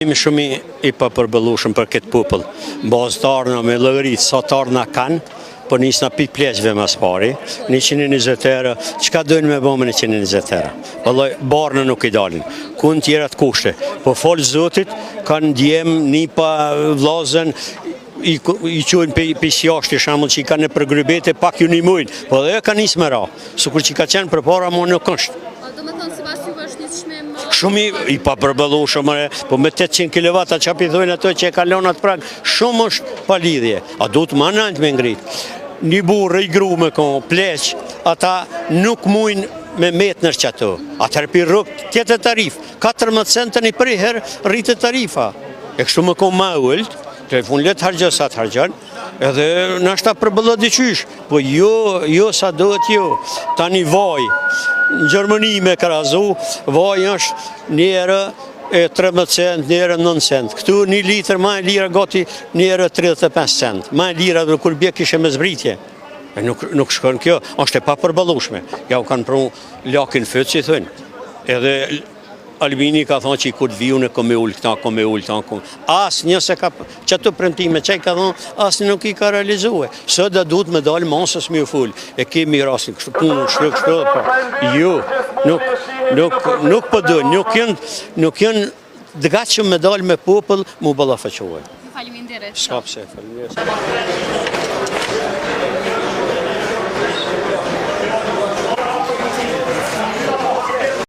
Jemi shumë i papërbëllueshëm për këtë popull. Bazëtarëna me llogaritë sa tarna kanë, po nisna pikë pleqve mas pari, 120 euro, çka dojnë me bëmë me 120 euro? Vallai barnë nuk i dalin. Ku në tjera të kushte. Po fol Zotit, kanë djem, nipa, vllazën, i qojnë pis jashtë, shembull që i kanë për grybete pak ju nimojnë, po dhe ka nisë me ra. Sikur që ka qenë përpara mua nuk është. Shumë i papërbëllueshëm, po me 800 kW që i thojnë ato që e kalon atë prag, shumë është pa lidhje. A do të më nëjtë me ngritë. Një burë i gru me konë, pleq, ata nuk mujnë me metnër që ato. Atër për rrugë tjetë tarifë, 14 centën i priher rritë tarifa. E kështu me konë ma ullët, telefon letë hargjës atë hargjën, edhe nështë ta përbëllët diqysh, po jo sa dohet jo, tani vaj. Në Gjermani me krazu, vaj është njërë 13 cent, njërë 9 cent. Këtu 1 litër ma e lira gati njërë 35 cent. Ma e lira dhe kur bje kishe me zbritje. Nuk shkon kjo, është e papërbëllueshme. Ja u kanë pru lakin fëtë që i thënë. Edhe Albini ka thonë që i kur të viju në ko me ullë këta, asë njëse ka, që të premtime që i ka thonë, asë nuk i ka realizue. Së dhe duhet me dalë masës me u full, e kemi rasin, kështu punë, kështu, jo, nuk përdojnë, nuk jënë dëgatshëm me dalë me popull, mu ballafaqohen. Faleminderit. S'ka pse, faleminderit.